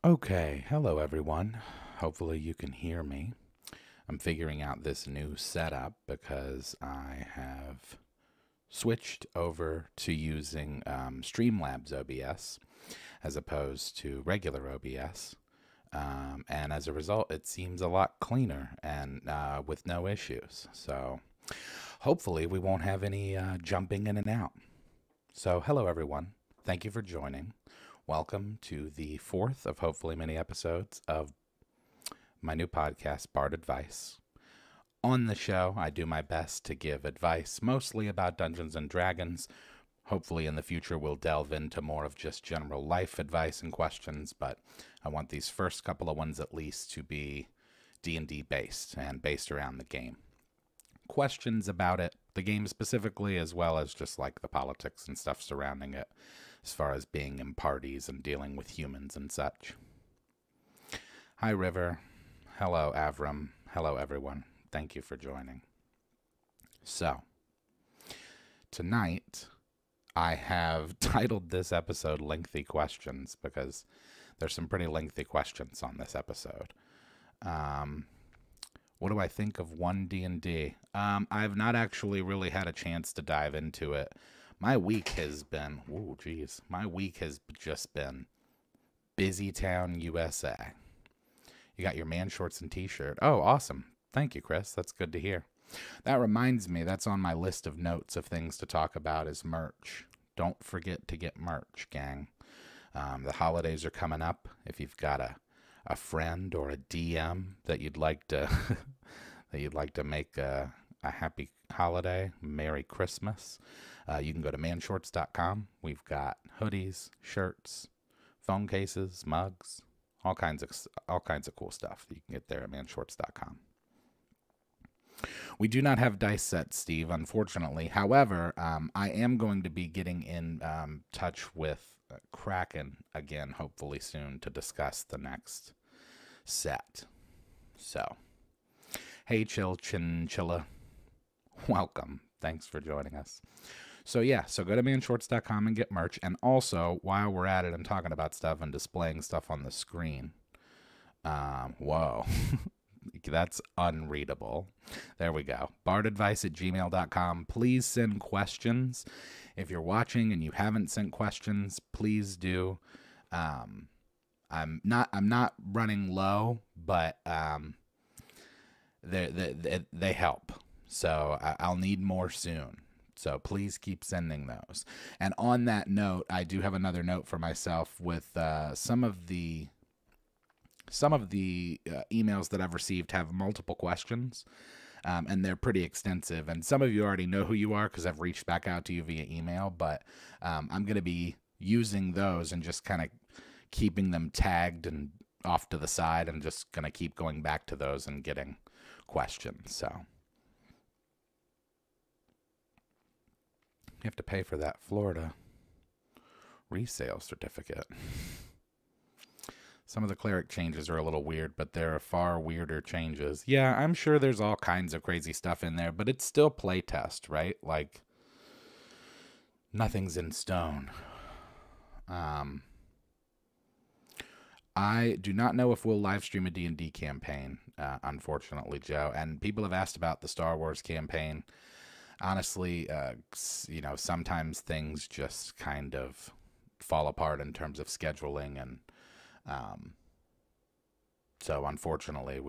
Okay, hello everyone. Hopefully you can hear me. I'm figuring out this new setup because I have switched over to using Streamlabs OBS as opposed to regular OBS. And as a result, it seems a lot cleaner and with no issues. So hopefully we won't have any jumping in and out. So hello everyone. Thank you for joining. Welcome to the fourth of hopefully many episodes of my new podcast, Bardadvice. On the show, I do my best to give advice, mostly about Dungeons and Dragons. Hopefully in the future we'll delve into more of just general life advice and questions, but I want these first couple of ones at least to be D&D based and based around the game. Questions about it, the game specifically, as well as just like the politics and stuff surrounding it, as far as being in parties and dealing with humans and such. Hi, River. Hello, Avram. Hello, everyone. Thank you for joining. So, tonight, I have titled this episode Lengthy Questions because there's some pretty lengthy questions on this episode. What do I think of 1D&D? I've not actually really had a chance to dive into it. My week has been, my week has just been Busy Town, USA. You got your man shorts and t-shirt. Oh, awesome. Thank you, Chris. That's good to hear. That reminds me, that's on my list of notes of things to talk about is merch. Don't forget to get merch, gang. The holidays are coming up. If you've got a friend or a DM that you'd like to make a happy holiday, Merry Christmas, you can go to manshorts.com. We've got hoodies, shirts, phone cases, mugs, all kinds of cool stuff that you can get there at manshorts.com. We do not have dice sets, Steve, unfortunately. However, I am going to be getting in touch with Kraken again, hopefully soon, to discuss the next set. So, hey, Chinchilla. Welcome. Thanks for joining us. So go to manshorts.com and get merch. And also, while we're at it and talking about stuff and displaying stuff on the screen, whoa, that's unreadable. There we go. bardadvice@gmail.com. Please send questions. If you're watching and you haven't sent questions, please do. I'm not running low, but they help. So I'll need more soon. So please keep sending those. And on that note, I do have another note for myself with some of the emails that I've received have multiple questions, and they're pretty extensive. And some of you already know who you are because I've reached back out to you via email, but I'm going to be using those and just kind of keeping them tagged and off to the side and just going to keep going back to those and getting questions. So you have to pay for that Florida resale certificate. Some of the cleric changes are a little weird, but there are far weirder changes. Yeah, I'm sure there's all kinds of crazy stuff in there, but it's still playtest, right? Like, nothing's in stone. I do not know if we'll live stream a D&D campaign, unfortunately, Joe. And people have asked about the Star Wars campaign. Honestly, sometimes things just kind of fall apart in terms of scheduling, and so unfortunately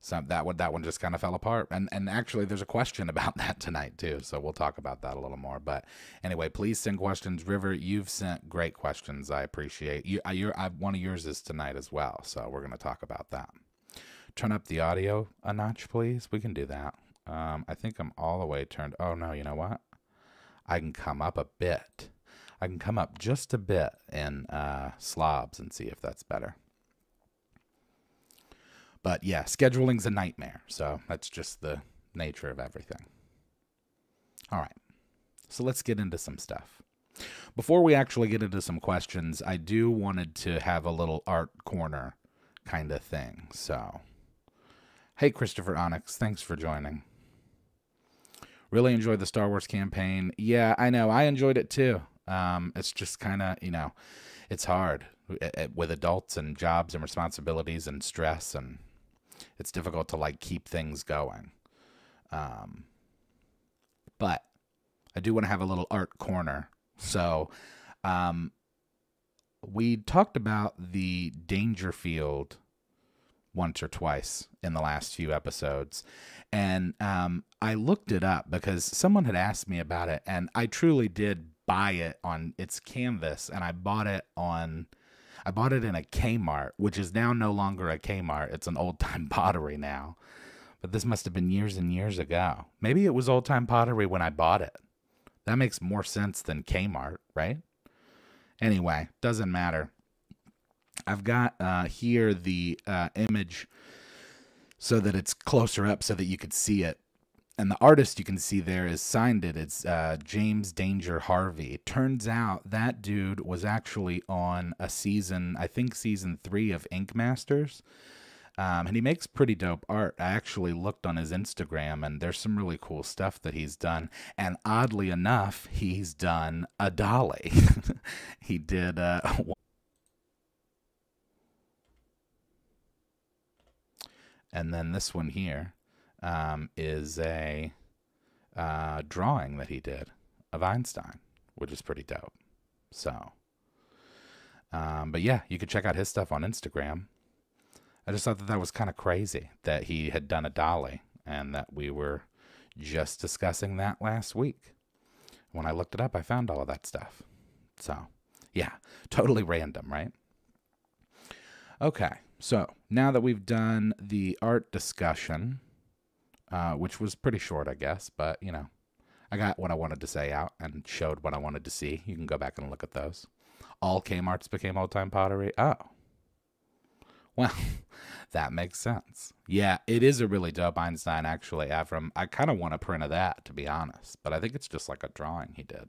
that one just kind of fell apart. And actually there's a question about that tonight too, so we'll talk about that a little more. But anyway, please send questions. River, you've sent great questions. I appreciate you. One of yours is tonight as well, so we're going to talk about that. Turn up the audio a notch, please. We can do that. I think I'm all the way turned. Oh, no, you know what? I can come up a bit. I can come up just a bit in slobs and see if that's better. But yeah, scheduling's a nightmare. So that's just the nature of everything. All right. So let's get into some stuff. Before we actually get into some questions, I do wanted to have a little art corner kind of thing. So, hey, Christopher Onyx, thanks for joining. Really enjoyed the Star Wars campaign. Yeah, I know. I enjoyed it too. It's just kind of, it's hard. with adults and jobs and responsibilities and stress, and it's difficult to like keep things going. But I do want to have a little art corner. So we talked about the Dangerfield once or twice in the last few episodes. And I looked it up because someone had asked me about it, and I truly did buy it on its canvas, and I bought it in a Kmart, which is now no longer a Kmart. It's an Old Time Pottery now. But this must have been years and years ago. Maybe it was Old Time Pottery when I bought it. That makes more sense than Kmart, right? Anyway, doesn't matter. I've got here the image so that it's closer up so that you could see it. And the artist you can see there is signed it. It's James Danger Harvey. Turns out that dude was actually on a season, I think season 3 of Ink Masters. And he makes pretty dope art. I actually looked on his Instagram, and there's some really cool stuff that he's done. And oddly enough, he's done a dolly. He did... and then this one here is a drawing that he did of Einstein, which is pretty dope. So, but yeah, you could check out his stuff on Instagram. I just thought that that was kind of crazy that he had done a dolly, and that we were just discussing that last week. When I looked it up, I found all of that stuff. So, yeah, totally random, right? Okay, so now that we've done the art discussion, which was pretty short, I guess, but, you know, I got what I wanted to say out and showed what I wanted to see. You can go back and look at those. All Kmarts became Old Time Pottery. Oh. Well, that makes sense. Yeah, it is a really dope Einstein, actually, Avram. I kind of want a print of that, to be honest, but I think it's just like a drawing he did.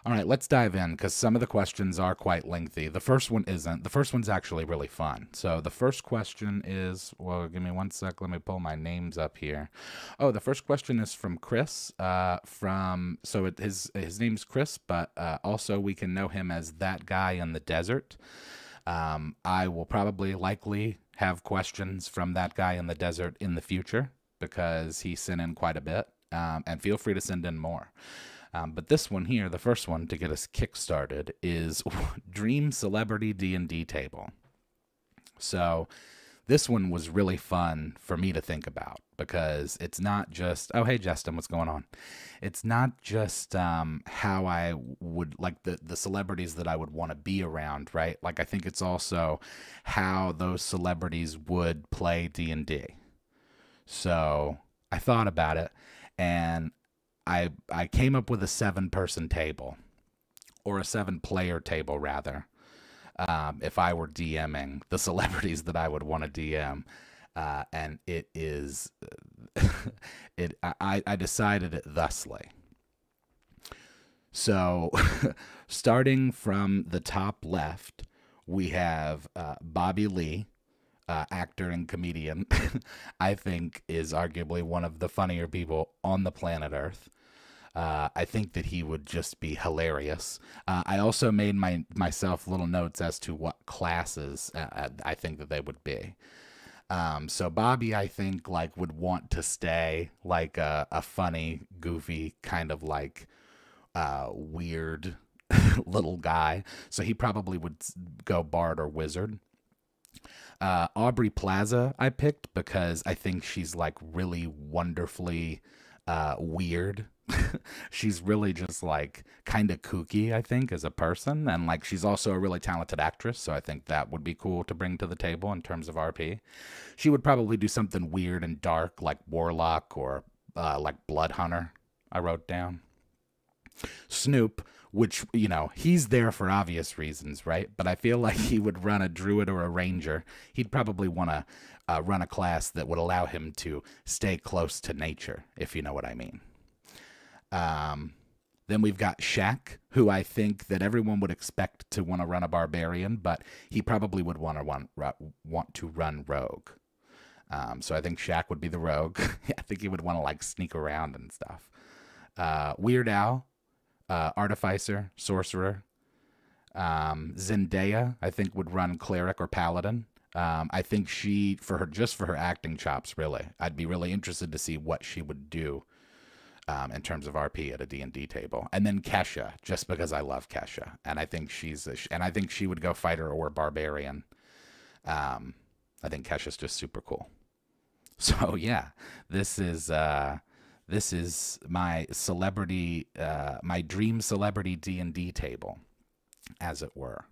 All right, let's dive in, because some of the questions are quite lengthy. The first one isn't. The first one's actually really fun. So the first question is, well, give me one sec. Let me pull my names up here. Oh, the first question is from Chris. His name's Chris, but also we can know him as That Guy in the Desert. I will probably likely have questions from That Guy in the Desert in the future, because he sent in quite a bit, and feel free to send in more. But this one here, the first one to get us kick-started, is Dream Celebrity D&D Table. So this one was really fun for me to think about, because it's not just, oh, hey, Justin, what's going on? It's not just how I would, like, the celebrities that I would want to be around, right? Like, I think it's also how those celebrities would play D&D. So I thought about it, and I came up with a 7-person table, or a 7-player table, rather, if I were DMing the celebrities that I would want to DM. And it is, I decided it thusly. So, starting from the top left, we have Bobby Lee, actor and comedian. I think is arguably one of the funnier people on the planet Earth. I think that he would just be hilarious. I also made myself little notes as to what classes I think that they would be. So Bobby, I think, like, would want to stay like a funny, goofy, kind of like weird little guy. So he probably would go bard or wizard. Aubrey Plaza I picked because I think she's like really wonderfully weird. She's really just like kind of kooky, I think, as a person, and like she's also a really talented actress, so I think that would be cool to bring to the table in terms of RP. She would probably do something weird and dark like Warlock or like Blood Hunter, I wrote down. Snoop, which, you know, he's there for obvious reasons, right? But I feel like he would run a druid or a ranger. He'd probably want to run a class that would allow him to stay close to nature, if you know what I mean. Then we've got Shaq, who I think that everyone would expect to want to run a barbarian, but he probably would want to run rogue. So I think Shaq would be the rogue. I think he would want to like sneak around and stuff. Weird Al, artificer, sorcerer. Zendaya, I think, would run cleric or paladin. I think she, for her acting chops, really, I'd be really interested to see what she would do in terms of RP at a D&D table. And then Kesha, just because I love Kesha, and I think I think she would go fighter or barbarian. I think Kesha's just super cool. So yeah, this is my celebrity, my dream celebrity D&D table, as it were.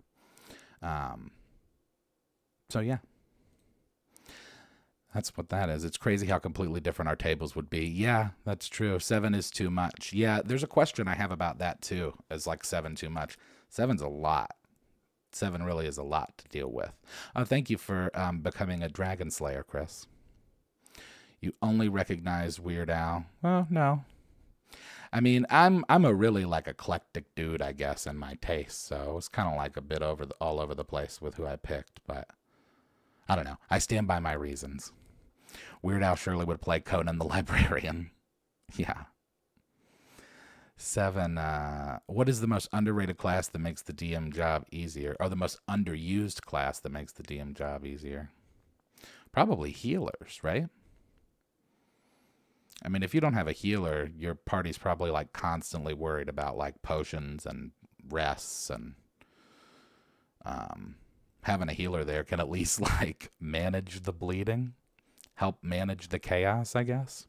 So yeah, that's what that is. It's crazy how completely different our tables would be. Yeah, that's true. 7 is too much. Yeah, there's a question I have about that too. Is like 7 too much? 7's a lot. 7 really is a lot to deal with. Thank you for becoming a Dragon Slayer, Chris. You only recognize Weird Al. Well, no. I mean, I'm a really like eclectic dude, I guess, in my taste. So it's kind of like a bit all over the place with who I picked, but I don't know. I stand by my reasons. Weird Al surely would play Conan the Librarian. Yeah. 7. What is the most underrated class that makes the DM job easier? Or the most underused class that makes the DM job easier? Probably healers, right? I mean, if you don't have a healer, your party's probably like constantly worried about like potions and rests, and having a healer there can at least like manage the bleeding, help manage the chaos, I guess.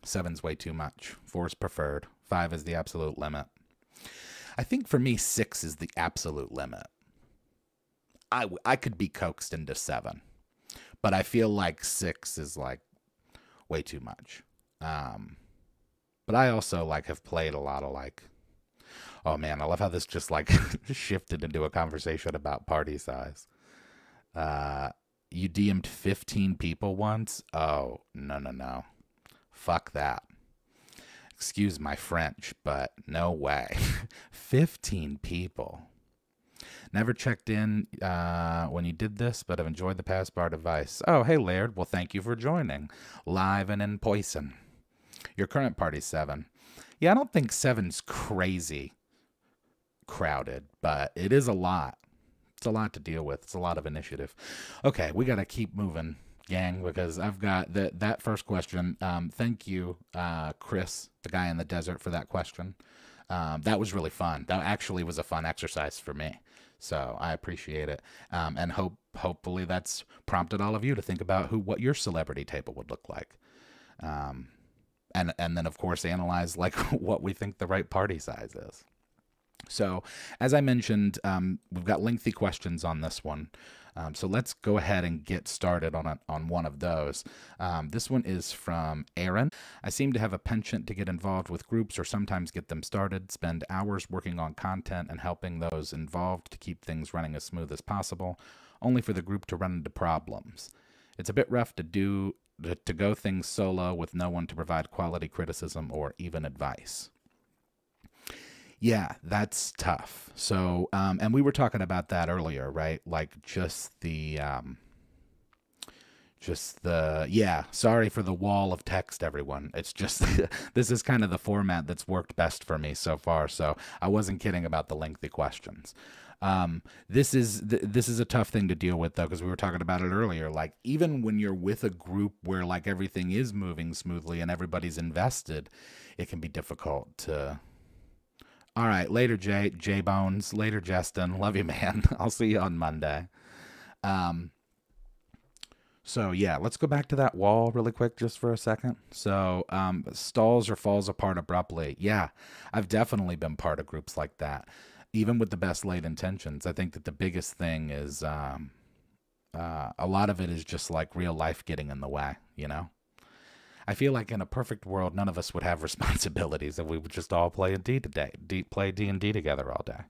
7's way too much. 4's preferred. 5 is the absolute limit. I think for me, 6 is the absolute limit. I could be coaxed into 7, but I feel like 6 is like way too much. But I also like have played a lot of like, oh man, I love how this just like shifted into a conversation about party size. You DM'd 15 people once? Oh, no. Fuck that. Excuse my French, but no way. 15 people. Never checked in when you did this, but I've enjoyed the past bardadvice. Oh, hey, Laird. Well, thank you for joining. Live and in poison. Your current party's 7. Yeah, I don't think 7's crazy crowded, but it is a lot. It's a lot to deal with. It's a lot of initiative. Okay, we got to keep moving, gang, because I've got that first question. Thank you, Chris, the guy in the desert, for that question. That was really fun. That actually was a fun exercise for me. So I appreciate it. And hopefully that's prompted all of you to think about what your celebrity table would look like. And then, of course, analyze like what we think the right party size is. So, as I mentioned, we've got lengthy questions on this one. So let's go ahead and get started on one of those. This one is from Aaron. I seem to have a penchant to get involved with groups or sometimes get them started, spend hours working on content and helping those involved to keep things running as smooth as possible, only for the group to run into problems. It's a bit rough to go things solo with no one to provide quality criticism or even advice. Yeah, that's tough. So, and we were talking about that earlier, right? Like just yeah, sorry for the wall of text, everyone. It's just, this is kind of the format that's worked best for me so far. So I wasn't kidding about the lengthy questions. This is a tough thing to deal with though, because we were talking about it earlier. Like even when you're with a group where like everything is moving smoothly and everybody's invested, it can be difficult to... All right, later, J Bones. Later, Justin. Love you, man. I'll see you on Monday. So yeah, let's go back to that wall really quick just for a second. So stalls or falls apart abruptly. Yeah, I've definitely been part of groups like that. Even with the best laid intentions, I think that the biggest thing is a lot of it is just like real life getting in the way, you know? I feel like in a perfect world, none of us would have responsibilities and we would just all play play D&D together all day.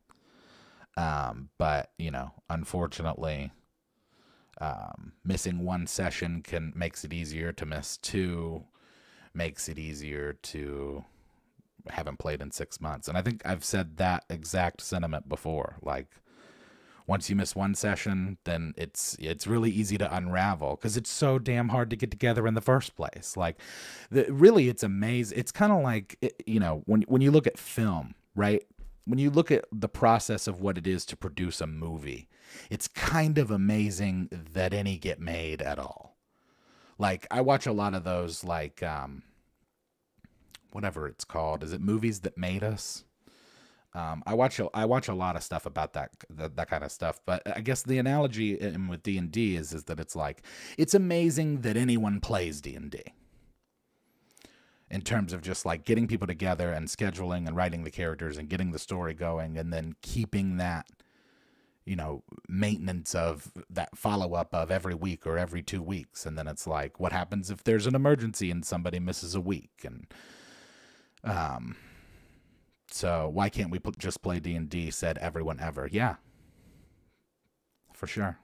But, you know, unfortunately, missing one session makes it easier to miss 2, makes it easier to haven't played in 6 months. And I think I've said that exact sentiment before. Like, once you miss one session, then it's really easy to unravel because it's so damn hard to get together in the first place. Like, really, it's amazing. It's kind of like, you know, when you look at film, right? when you look at the process of what it is to produce a movie, it's kind of amazing that any get made at all. Like, I watch a lot of those, like, whatever it's called. Is it Movies That Made Us? I watch a lot of stuff about that kind of stuff. But I guess the analogy with D&D is that it's like, it's amazing that anyone plays D&D. In terms of just like getting people together and scheduling and writing the characters and getting the story going and then keeping that, you know, maintenance of that follow-up of every week or every 2 weeks. And then it's like, what happens if there's an emergency and somebody misses a week? And so why can't we just play D&D, said everyone ever. Yeah, for sure.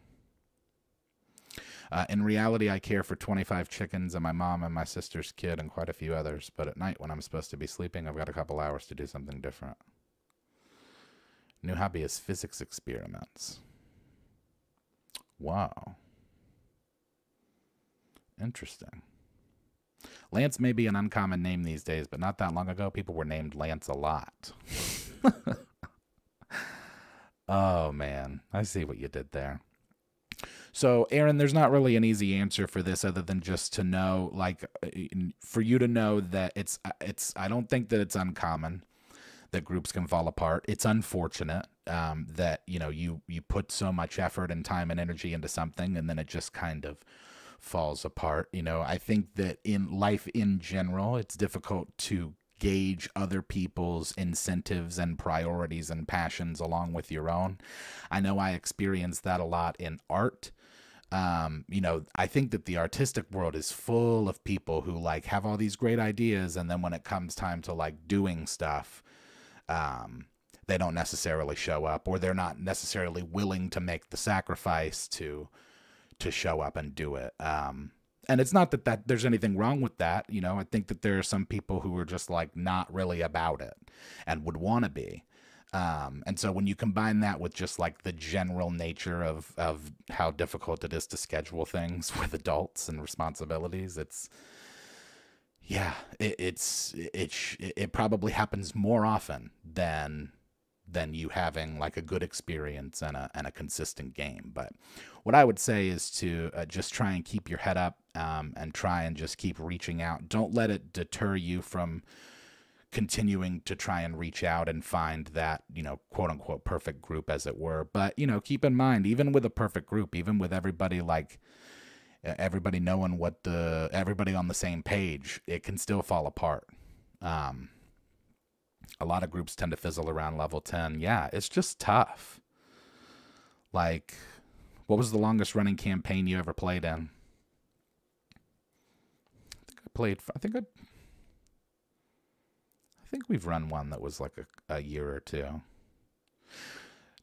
In reality, I care for 25 chickens and my mom and my sister's kid and quite a few others. But at night when I'm supposed to be sleeping, I've got a couple hours to do something different. New hobby is physics experiments. Wow. Interesting. Lance may be an uncommon name these days, but not that long ago, people were named Lance a lot. Oh, man. I see what you did there. So, Aaron, there's not really an easy answer for this other than just to know, like, for you to know that I don't think that it's uncommon that groups can fall apart. It's unfortunate that, you know, you put so much effort and time and energy into something and then it just kind of falls apart. You know, I think that in life in general, it's difficult to gauge other people's incentives and priorities and passions along with your own. I know I experienced that a lot in art. You know, I think that the artistic world is full of people who like have all these great ideas, and then when it comes time to like doing stuff, they don't necessarily show up, or they're not necessarily willing to make the sacrifice to show up and do it. And it's not that there's anything wrong with that. You know, I think that there are some people who are just like not really about it and would want to be. And so when you combine that with just like the general nature of how difficult it is to schedule things with adults and responsibilities, it probably happens more often than you having like a good experience and a consistent game. But what I would say is to just try and keep your head up and try and just keep reaching out. Don't let it deter you from continuing to try and reach out and find that, you know, quote unquote perfect group, as it were. But, you know, keep in mind, even with a perfect group, even with everybody like everybody knowing everybody on the same page, it can still fall apart. A lot of groups tend to fizzle around level 10. Yeah, it's just tough. Like, what was the longest running campaign you ever played in? I think we've run one that was like a year or two.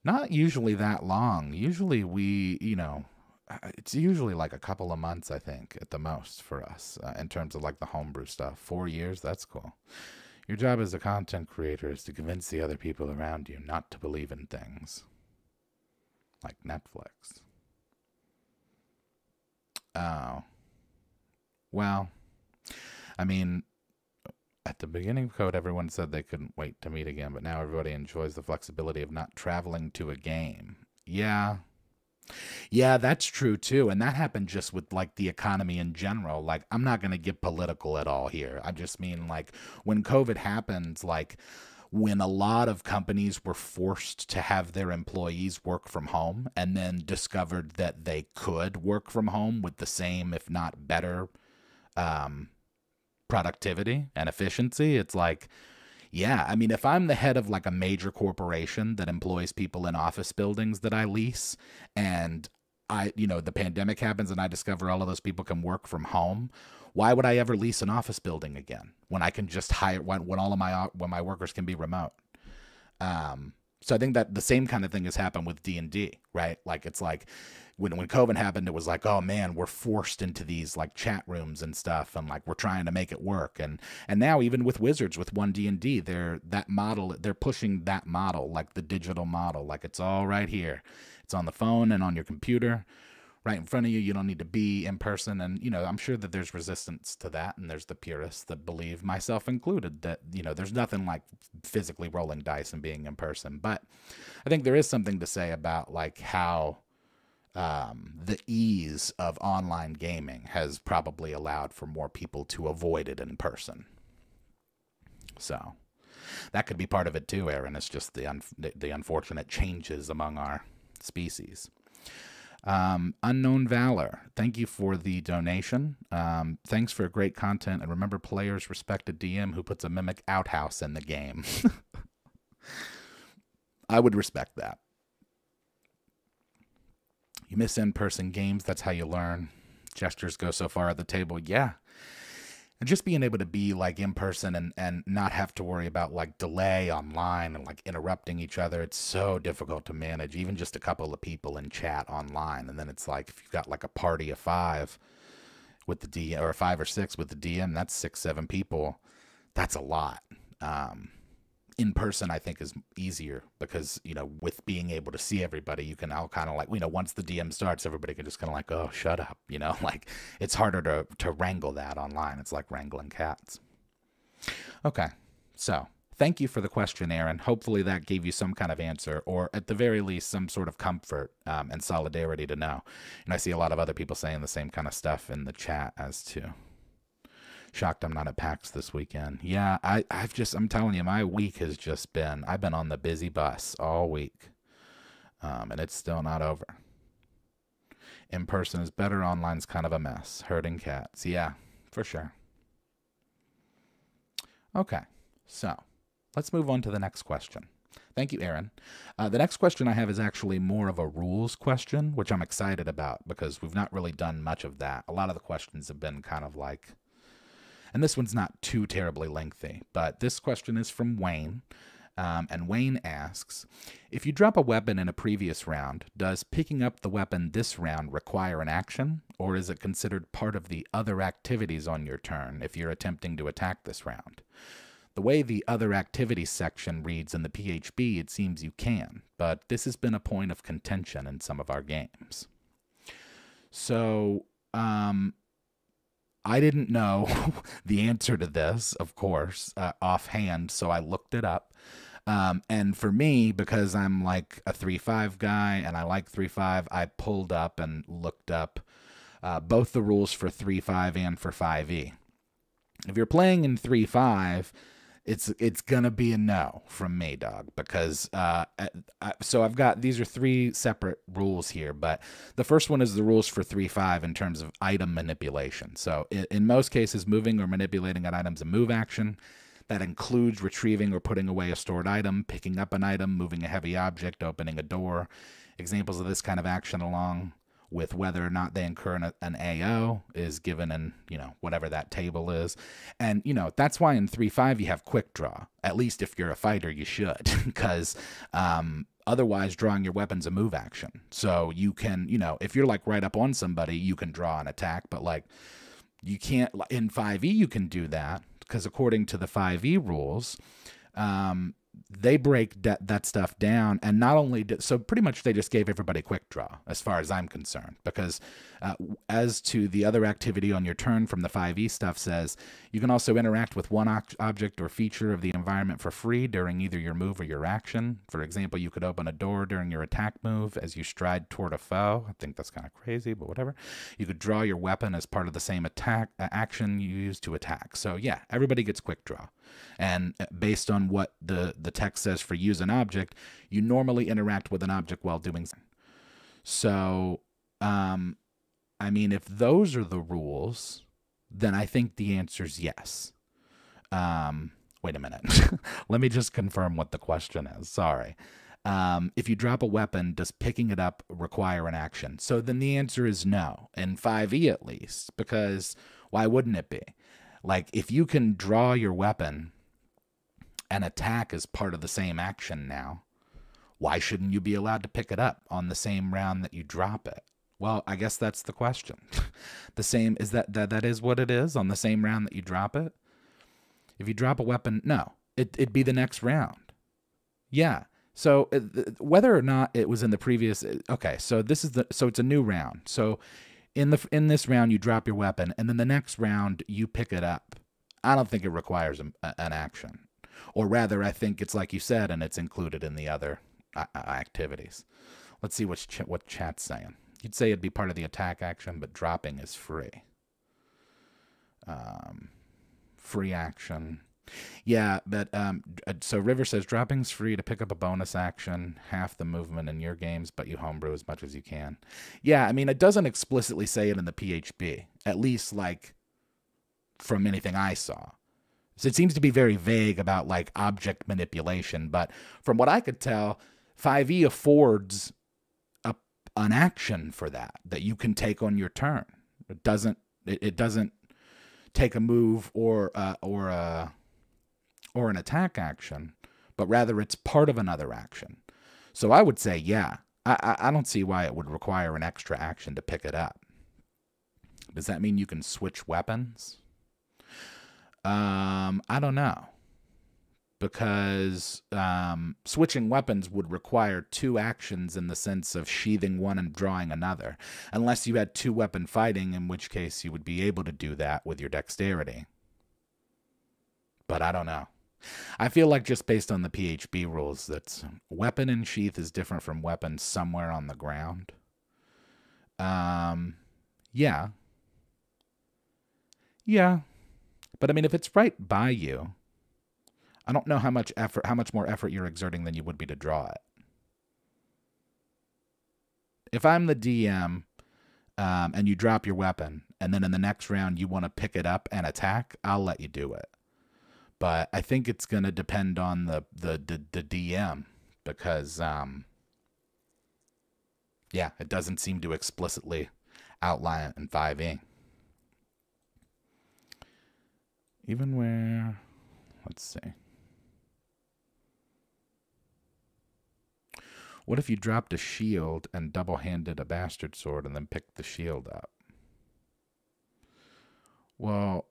Not usually that long. Usually it's usually like a couple of months, I think, at the most for us in terms of like the homebrew stuff. 4 years, that's cool. Your job as a content creator is to convince the other people around you not to believe in things. Like Netflix. Oh. Well, I mean, at the beginning of code, everyone said they couldn't wait to meet again, but now everybody enjoys the flexibility of not traveling to a game. Yeah. Yeah, that's true too. And that happened just with like the economy in general. Like, I'm not going to get political at all here. I just mean like when COVID happened, like when a lot of companies were forced to have their employees work from home and then discovered that they could work from home with the same, if not better, productivity and efficiency. It's like, yeah, I mean, if I'm the head of like a major corporation that employs people in office buildings that I lease, and the pandemic happens and I discover all of those people can work from home, why would I ever lease an office building again when I can just hire, when my workers can be remote? So I think that the same kind of thing has happened with D&D, right? Like, it's like when COVID happened, it was like, oh man, we're forced into these like chat rooms and stuff, and like we're trying to make it work. And now even with Wizards, with 1D&D, they're pushing that model, like the digital model, like it's all right here. It's on the phone and on your computer. right in front of you. You don't need to be in person. And, I'm sure that there's resistance to that. And there's the purists that believe, myself included, that, there's nothing like physically rolling dice and being in person. But I think there is something to say about like how the ease of online gaming has probably allowed for more people to avoid it in person. So that could be part of it too, Aaron. It's just the unfortunate changes among our species. Unknown Valor, thank you for the donation. Thanks for great content, and remember, players respect a DM who puts a mimic outhouse in the game. I would respect that. You miss in-person games, that's how you learn. Gestures go so far at the table. Yeah. And just being able to be like in person and not have to worry about like delay online and like interrupting each other. It's so difficult to manage, even just a couple of people in chat online. And then it's like, if you've got like a party of 5 with the DM, or 5 or 6 with the DM, that's 6, 7 people. That's a lot. In person, I think, is easier because, with being able to see everybody, you can all kind of like, once the DM starts, everybody can just kind of like, oh, shut up, like it's harder to wrangle that online. It's like wrangling cats. Okay, so thank you for the question, Aaron. Hopefully that gave you some kind of answer, or at the very least, some sort of comfort and solidarity to know. And I see a lot of other people saying the same kind of stuff in the chat as to. Shocked I'm not at PAX this weekend. Yeah, I'm telling you, my week has just been, I've been on the busy bus all week. And it's still not over. In person is better, online's kind of a mess. Herding cats. Yeah, for sure. Okay, so let's move on to the next question. Thank you, Aaron. The next question I have is actually more of a rules question, which I'm excited about because we've not really done much of that. A lot of the questions have been kind of like, and this one's not too terribly lengthy, but this question is from Wayne. And Wayne asks, if you drop a weapon in a previous round, does picking up the weapon this round require an action, or is it considered part of the other activities on your turn if you're attempting to attack this round? The way the other activities section reads in the PHB, it seems you can, but this has been a point of contention in some of our games. So, I didn't know the answer to this, of course, offhand, so I looked it up. And for me, because I'm like a 3.5 guy and I like 3.5, I pulled up and looked up both the rules for 3.5 and for 5e. If you're playing in 3.5, it's gonna be a no from me, dog, because so I've got, these are 3 separate rules here, but the first one is the rules for 3.5 in terms of item manipulation. So in most cases, moving or manipulating an item's a move action. That includes retrieving or putting away a stored item, picking up an item, moving a heavy object, opening a door. Examples of this kind of action, along with whether or not they incur an AO, is given in, whatever that table is. And, that's why in 3.5 you have quick draw. At least if you're a fighter, you should, because otherwise drawing your weapon's a move action. So you can, if you're like right up on somebody, you can draw an attack, but like you can't, in 5e you can do that, because according to the 5e rules, they break that stuff down, and not only so pretty much they just gave everybody quick draw as far as I'm concerned, because as to the other activity on your turn from the 5e stuff says, you can also interact with one object or feature of the environment for free during either your move or your action. For example, you could open a door during your attack move as you stride toward a foe. I think that's kind of crazy, but whatever. You could draw your weapon as part of the same attack action you use to attack. So yeah, everybody gets quick draw. And based on what the text says for use an object, you normally interact with an object while doing so. So, I mean, if those are the rules, then I think the answer is yes. Wait a minute. Let me just confirm what the question is. Sorry. If you drop a weapon, does picking it up require an action? So then the answer is no, in 5e at least, because why wouldn't it be? Like, if you can draw your weapon and attack as part of the same action now, why shouldn't you be allowed to pick it up on the same round that you drop it? Well, I guess that's the question. The same, is that is what it is on the same round that you drop it? If you drop a weapon, no, it'd be the next round. Yeah, So whether or not it was in the previous, okay, so this is so it's a new round. So in this round you drop your weapon, and then the next round you pick it up. I don't think it requires an action, or rather, I think it's like you said, and it's included in the other activities. Let's see what chat's saying. You'd say it'd be part of the attack action, but dropping is free. Free action. Yeah, but so River says dropping's free to pick up a bonus action, half the movement in your games, but you homebrew as much as you can. Yeah, I mean, it doesn't explicitly say it in the PHB, at least like from anything I saw. So it seems to be very vague about like object manipulation, but from what I could tell, 5e affords an action for that you can take on your turn. It doesn't take a move or an attack action, but rather it's part of another action. So I would say, yeah, I don't see why it would require an extra action to pick it up. Does that mean you can switch weapons? I don't know. Because switching weapons would require 2 actions in the sense of sheathing one and drawing another. Unless you had 2-weapon fighting, in which case you would be able to do that with your dexterity. But I don't know. I feel like just based on the PHB rules, that weapon in sheath is different from weapon somewhere on the ground. Yeah. Yeah. But I mean, if it's right by you, I don't know how much more effort you're exerting than you would be to draw it. If I'm the DM and you drop your weapon, and then in the next round you want to pick it up and attack, I'll let you do it. But I think it's going to depend on the DM because, yeah, it doesn't seem to explicitly outline it in 5e. Even where, let's see. What if you dropped a shield and double-handed a bastard sword and then picked the shield up? Well,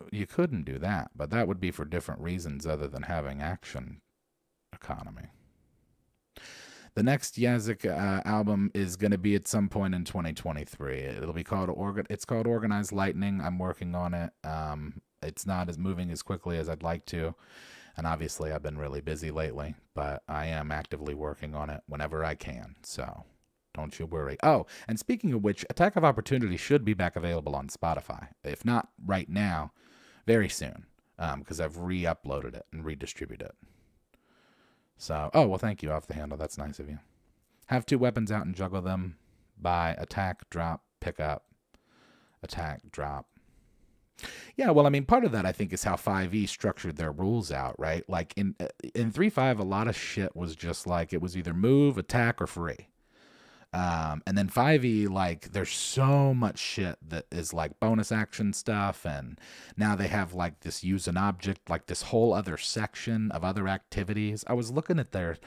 you couldn't do that, but that would be for different reasons other than having action economy. The next Yazik album is going to be at some point in 2023. It'll be called Organized Lightning. I'm working on it. It's not as moving as quickly as I'd like to. And obviously, I've been really busy lately, but I am actively working on it whenever I can, so don't you worry. Oh, and speaking of which, Attack of Opportunity should be back available on Spotify. If not right now, very soon, because I've re-uploaded it and redistributed it. So, oh, well, thank you, Off the Handle. That's nice of you. Have 2 weapons out and juggle them by attack, drop, pick up, attack, drop. Yeah, well, I mean, part of that, I think, is how 5e structured their rules out, right? Like, in 3.5, a lot of shit was just like, it was either move, attack, or free. And then 5e, like, there's so much shit that is, like, bonus action stuff, and now they have, like, this use an object, like, this whole other section of other activities. I was looking at their,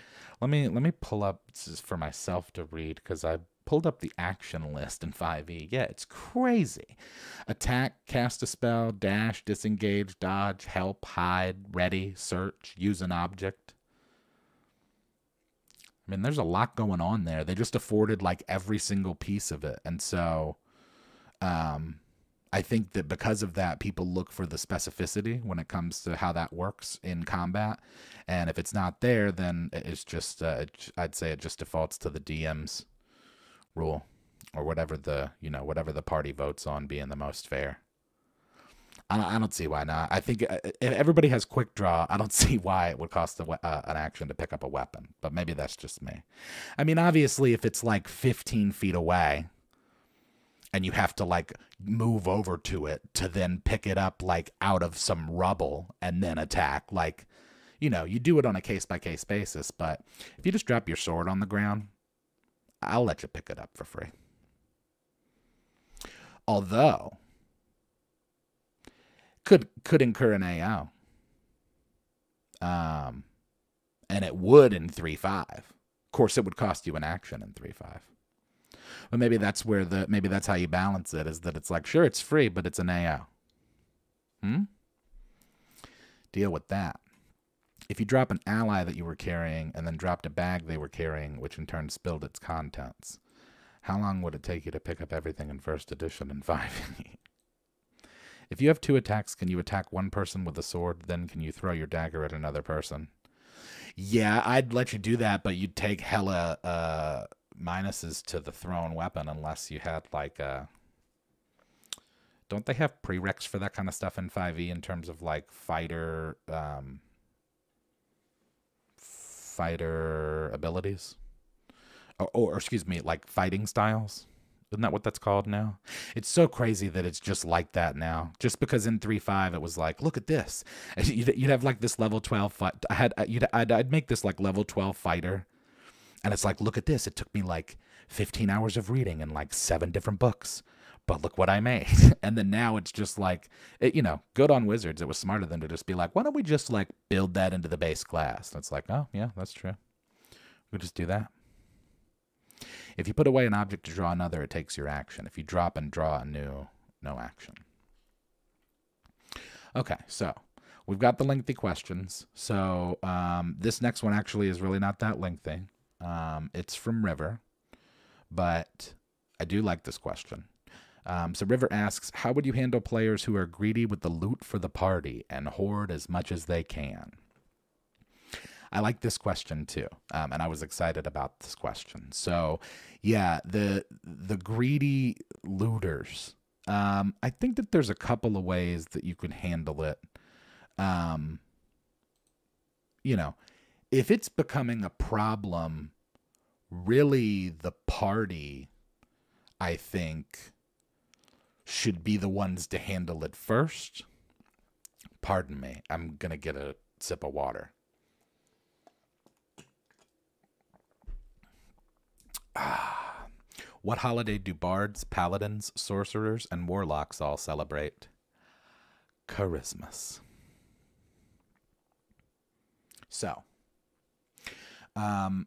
let me pull up, this is for myself to read, because I pulled up the action list in 5e. Yeah, it's crazy. Attack, cast a spell, dash, disengage, dodge, help, hide, ready, search, use an object. I mean, there's a lot going on there. They just afforded like every single piece of it. And so I think that because of that, people look for the specificity when it comes to how that works in combat. And if it's not there, then it's just, I'd say it just defaults to the DM's rule, or whatever the party votes on being the most fair. I don't see why not. I think if everybody has quick draw, I don't see why it would cost an action to pick up a weapon, but maybe that's just me. I mean, obviously, if it's like 15 feet away and you have to like move over to it to then pick it up like out of some rubble and then attack, like, you do it on a case-by-case basis. But if you just drop your sword on the ground, I'll let you pick it up for free. Although, could incur an AO. And it would in 3.5. Of course, it would cost you an action in 3.5. But maybe that's maybe that's how you balance it, is that it's like, sure, it's free, but it's an AO. Deal with that. If you drop an ally that you were carrying and then dropped a bag they were carrying, which in turn spilled its contents, how long would it take you to pick up everything in first edition in 5e? If you have 2 attacks, can you attack one person with a sword? Then can you throw your dagger at another person? Yeah, I'd let you do that, but you'd take hella minuses to the thrown weapon unless you had like a... Don't they have prereqs for that kind of stuff in 5e in terms of like fighter abilities? Or excuse me, like fighting styles? Isn't that what that's called now? It's so crazy that it's just like that now. Just because in 3.5 it was like, look at this. You'd have like this level 12 fight. I'd make this like level 12 fighter, and it's like, look at this. It took me like 15 hours of reading and like 7 different books, but look what I made. And then now it's just like, good on Wizards. It was smarter than to just be like, why don't we just like build that into the base class? And it's like, oh yeah, that's true. We'll just do that. If you put away an object to draw another, it takes your action. If you drop and draw a new, no action. Okay, so we've got the lengthy questions. So this next one actually is really not that lengthy. It's from River, but I do like this question. So River asks, how would you handle players who are greedy with the loot for the party and hoard as much as they can? I like this question too, and I was excited about this question. So, yeah, the greedy looters. I think that there's a couple of ways that you can handle it. If it's becoming a problem, really the party, I think, should be the ones to handle it first. Pardon me, I'm gonna get a sip of water. What holiday do bards, paladins, sorcerers, and warlocks all celebrate? Christmas. So, the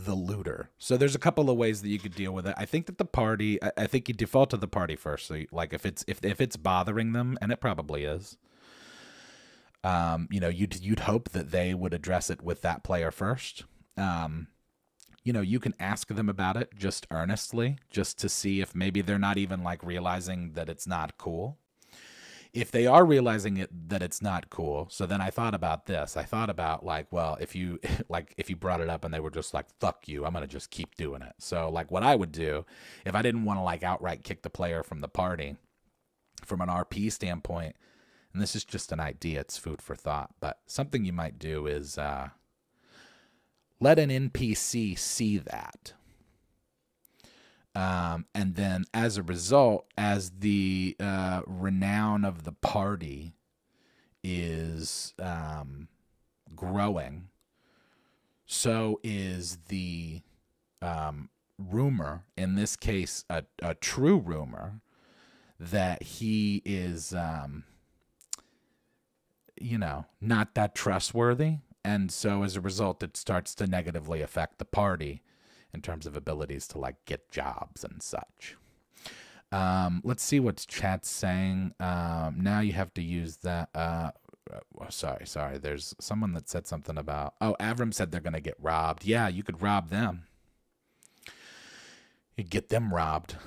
looter. So there's a couple of ways that you could deal with it. I think that the party, I think you default to the party first. So like if it's bothering them, and it probably is, you'd hope that they would address it with that player first. You can ask them about it just earnestly, just to see if maybe they're not even like realizing that it's not cool. If they are realizing that it's not cool, so then I thought about this. I thought about like, well, if you brought it up and they were just like, fuck you, I'm going to just keep doing it. So like what I would do if I didn't want to like outright kick the player from the party from an RP standpoint, and this is just an idea, it's food for thought, but something you might do is, let an NPC see that. And then as a result, as the renown of the party is growing, so is the rumor, in this case, a true rumor, that he is, not that trustworthy. And so as a result, it starts to negatively affect the party in terms of abilities to like get jobs and such. Let's see what chat's saying. Now you have to use that. Sorry. There's someone that said something about, Avram said they're going to get robbed. Yeah, you could rob them. You get them robbed.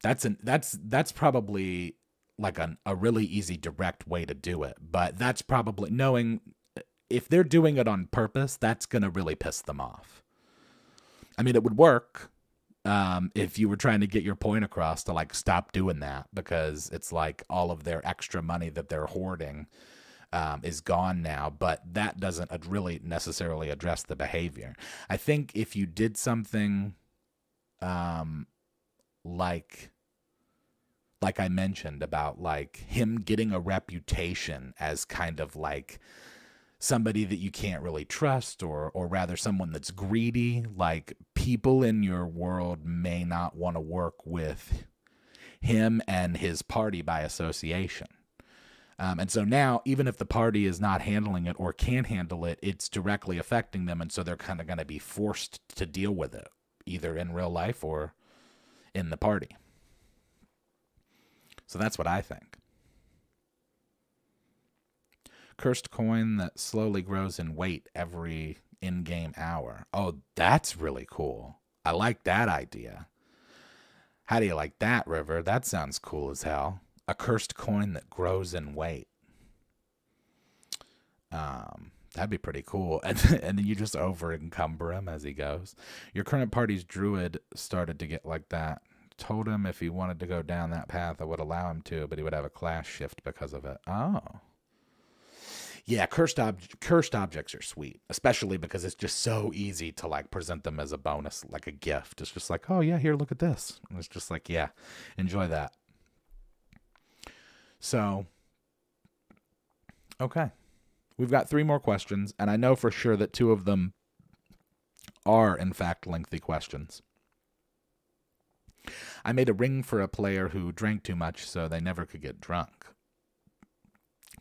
That's probably like a really easy direct way to do it. But that's probably knowing if they're doing it on purpose, that's going to really piss them off. I mean, it would work if you were trying to get your point across to like stop doing that, because it's like all of their extra money that they're hoarding is gone now, but that doesn't really necessarily address the behavior. I think if you did something like I mentioned about like him getting a reputation as kind of like somebody that you can't really trust, or rather someone that's greedy, like people in your world may not want to work with him and his party by association. And so now, even if the party is not handling it or can't handle it, it's directly affecting them. And so they're kind of going to be forced to deal with it, either in real life or in the party. So that's what I think. Cursed coin that slowly grows in weight every in-game hour. Oh, that's really cool. I like that idea. How do you like that, River? That sounds cool as hell. A cursed coin that grows in weight. That'd be pretty cool. And then you just over encumber him as he goes. Your current party's druid started to get like that. Told him if he wanted to go down that path, I would allow him to, but he would have a class shift because of it. Oh. Yeah, cursed objects are sweet, especially because it's just so easy to like present them as a bonus, like a gift. It's just like, oh yeah, here, look at this. And it's just like, yeah, enjoy that. So, okay. We've got 3 more questions, and I know for sure that 2 of them are, in fact, lengthy questions. I made a ring for a player who drank too much, so they never could get drunk.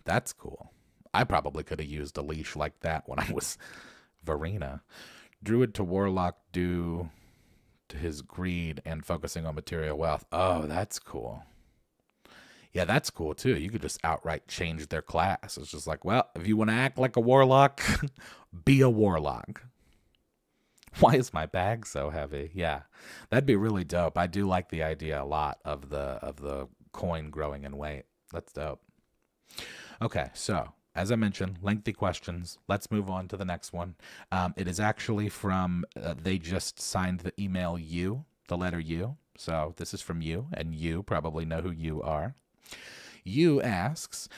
That's cool. I probably could have used a leash like that when I was Verena. Druid to Warlock due to his greed and focusing on material wealth. Oh, that's cool. Yeah, that's cool too. You could just outright change their class. It's just like, well, if you want to act like a warlock, be a warlock. Why is my bag so heavy? Yeah, that'd be really dope. I do like the idea a lot of the coin growing in weight. That's dope. Okay, so as I mentioned, lengthy questions. Let's move on to the next one. It is actually from, they just signed the email U, the letter U. So this is from you, and you probably know who you are. You asks,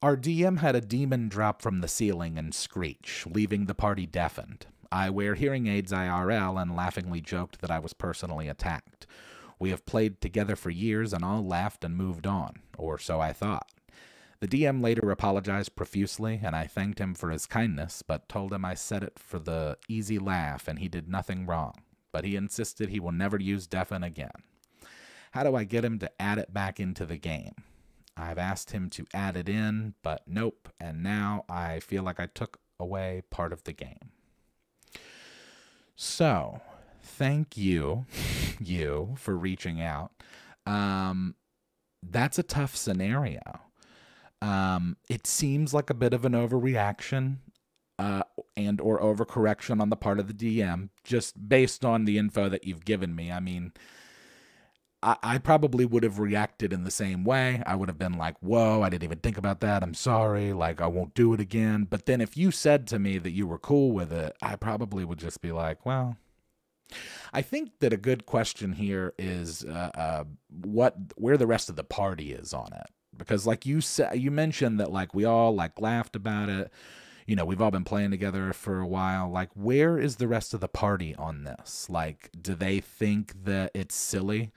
our DM had a demon drop from the ceiling and screech, leaving the party deafened. I wear hearing aids IRL and laughingly joked that I was personally attacked. We have played together for years and all laughed and moved on, or so I thought. The DM later apologized profusely, and I thanked him for his kindness, but told him I said it for the easy laugh and he did nothing wrong. But he insisted he will never use Deafen again. How do I get him to add it back into the game? I've asked him to add it in, but nope, and now I feel like I took away part of the game. So, thank you, for reaching out. That's a tough scenario. It seems like a bit of an overreaction and or overcorrection on the part of the DM, just based on the info that you've given me. I mean, I probably would have reacted in the same way. I would have been like, whoa, I didn't even think about that. I'm sorry. Like, I won't do it again. But then if you said to me that you were cool with it, I probably would just be like, well, I think that a good question here is where the rest of the party is on it. Because like you said, you mentioned that like we all like laughed about it. You know, we've all been playing together for a while. Like, where is the rest of the party on this? Like, do they think that it's silly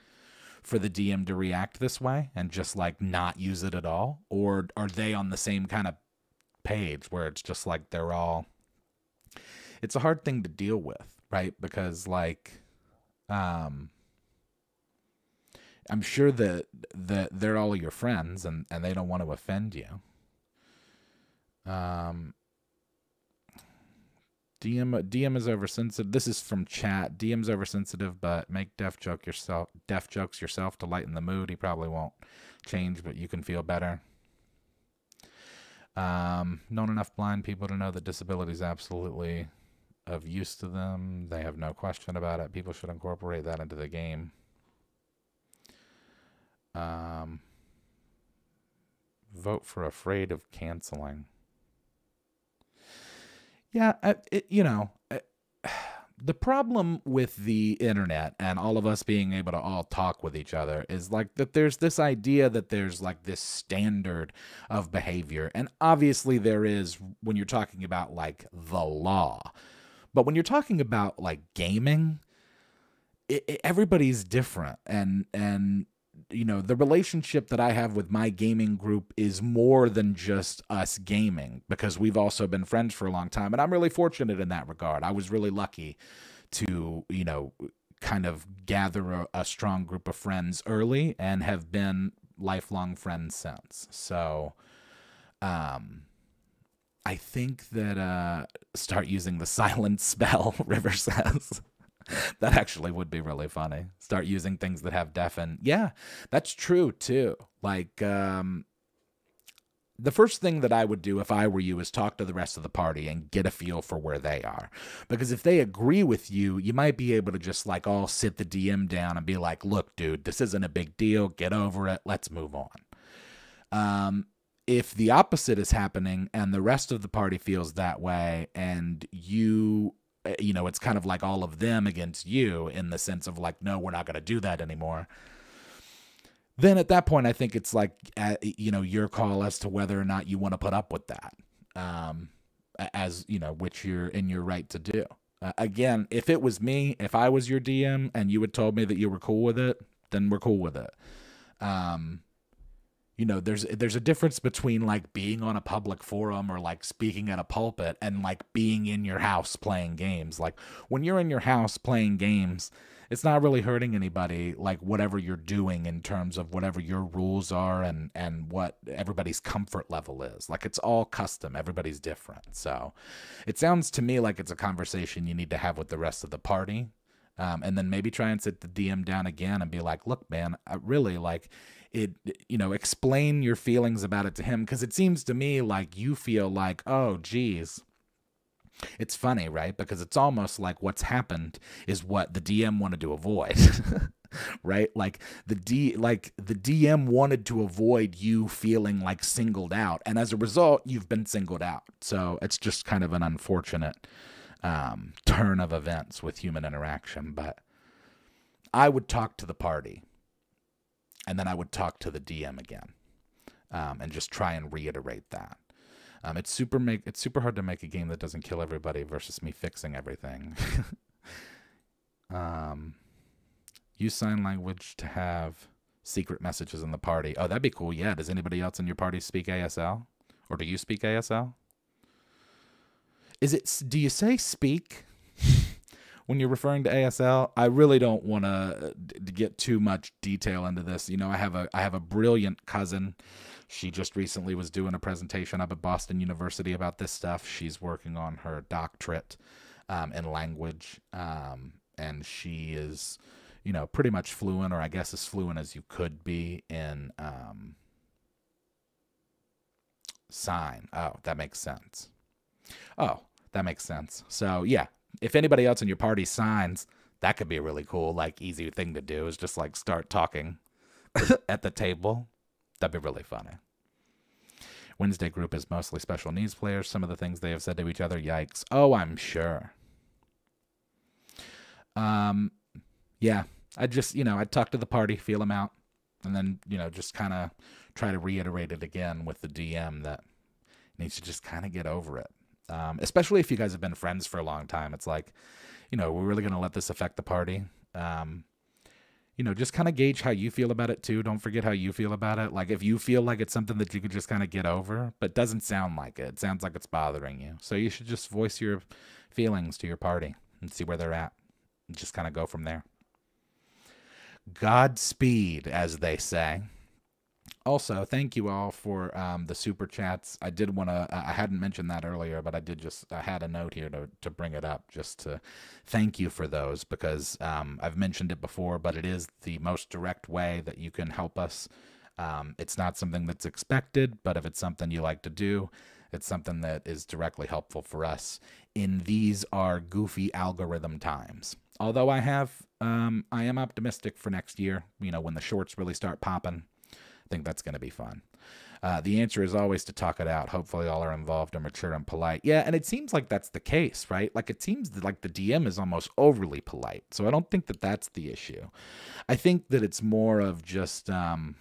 for the DM to react this way and just like not use it at all? Or are they on the same kind of page where it's just like they're all, it's a hard thing to deal with, right? Because like, I'm sure that they're all your friends and they don't want to offend you. DM is oversensitive. This is from chat. DM's oversensitive, but make deaf jokes yourself to lighten the mood. He probably won't change, but you can feel better. Known enough blind people to know that disability is absolutely of use to them. They have no question about it. People should incorporate that into the game. Vote for afraid of canceling. Yeah, the problem with the internet and all of us being able to all talk with each other is like that there's this idea that there's like this standard of behavior. And obviously there is when you're talking about like the law. But when you're talking about like gaming, everybody's different. And you know, the relationship that I have with my gaming group is more than just us gaming, because we've also been friends for a long time. And I'm really fortunate in that regard. I was really lucky to, you know, kind of gather a strong group of friends early and have been lifelong friends since. So, I think that, start using the silence spell, River says. That actually would be really funny. Start using things that have deafen. Yeah, that's true too. Like, the first thing that I would do if I were you is talk to the rest of the party and get a feel for where they are. Because if they agree with you, you might be able to just like all sit the DM down and be like, look, dude, this isn't a big deal. Get over it. Let's move on. If the opposite is happening and the rest of the party feels that way, and you know, it's kind of like all of them against you in the sense of like, no, we're not going to do that anymore. Then at that point, I think it's like, you know, your call as to whether or not you want to put up with that, as, you know, which you're in your right to do. Again, if it was me, if I was your DM and you had told me that you were cool with it, then we're cool with it. You know, there's a difference between like being on a public forum or like speaking at a pulpit and like being in your house playing games. Like when you're in your house playing games, it's not really hurting anybody, like whatever you're doing in terms of whatever your rules are and what everybody's comfort level is. Like it's all custom. Everybody's different. So it sounds to me like it's a conversation you need to have with the rest of the party. And then maybe try and sit the DM down again and be like, look, man, I really like it, you know, explain your feelings about it to him. Cause it seems to me like you feel like, oh, geez. It's funny, right? Because it's almost like what's happened is what the DM wanted to avoid, right? Like the DM wanted to avoid you feeling like singled out. And as a result, you've been singled out. So it's just kind of an unfortunate turn of events with human interaction. But I would talk to the party and then I would talk to the DM again and just try and reiterate that. It's super hard to make a game that doesn't kill everybody versus me fixing everything. Use sign language to have secret messages in the party. Oh, that'd be cool. Yeah. Does anybody else in your party speak ASL? Or do you speak ASL? Do you say speak when you're referring to ASL? I really don't want to get too much detail into this. You know, I have a brilliant cousin. She just recently was doing a presentation up at Boston University about this stuff. She's working on her doctorate in language, and she is, you know, pretty much fluent, or I guess as fluent as you could be in sign. Oh, that makes sense. Oh, that makes sense. So yeah, if anybody else in your party signs, that could be a really cool, like easy thing to do is just like start talking at the table. That'd be really funny. Wednesday group is mostly special needs players. Some of the things they have said to each other, yikes. Oh, I'm sure. Yeah, I'd talk to the party, feel them out, and then, you know, just kind of try to reiterate it again with the DM that needs to just kind of get over it. Especially if you guys have been friends for a long time. It's like, you know, we're really going to let this affect the party. You know, just kind of gauge how you feel about it too. Don't forget how you feel about it. Like if you feel like it's something that you could just kind of get over, but doesn't sound like it. It sounds like it's bothering you. So you should just voice your feelings to your party and see where they're at. And just kind of go from there. Godspeed, as they say. Also, thank you all for the super chats. I did want to, I hadn't mentioned that earlier, but I had a note here to bring it up just to thank you for those because I've mentioned it before, but it is the most direct way that you can help us. It's not something that's expected, but if it's something you like to do, it's something that is directly helpful for us in these are goofy algorithm times. Although I am optimistic for next year, you know, when the shorts really start popping. I think that's going to be fun. The answer is always to talk it out. Hopefully all are involved and mature and polite. Yeah, and it seems like that's the case, right? Like it seems that like the DM is almost overly polite. So I don't think that that's the issue. I think that it's more of just, you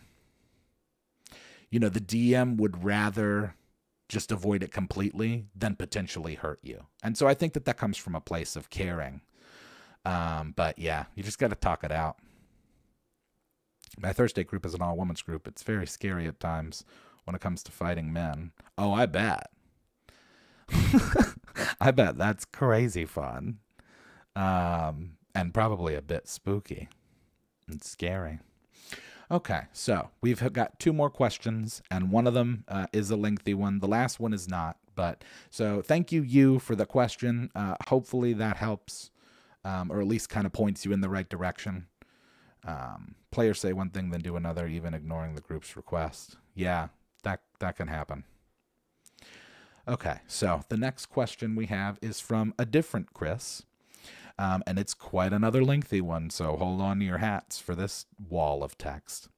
know, the DM would rather just avoid it completely than potentially hurt you. And so I think that comes from a place of caring. But yeah, you just got to talk it out. My Thursday group is an all-women's group. It's very scary at times when it comes to fighting men. Oh, I bet. I bet that's crazy fun. And probably a bit spooky and scary. Okay, so we've got two more questions, and one of them is a lengthy one. The last one is not. But so thank you for the question. Hopefully that helps, or at least kind of points you in the right direction. Players say one thing, then do another, even ignoring the group's request. Yeah, That can happen. Okay, so the next question we have is from a different Chris. And it's quite another lengthy one, so hold on to your hats for this wall of text.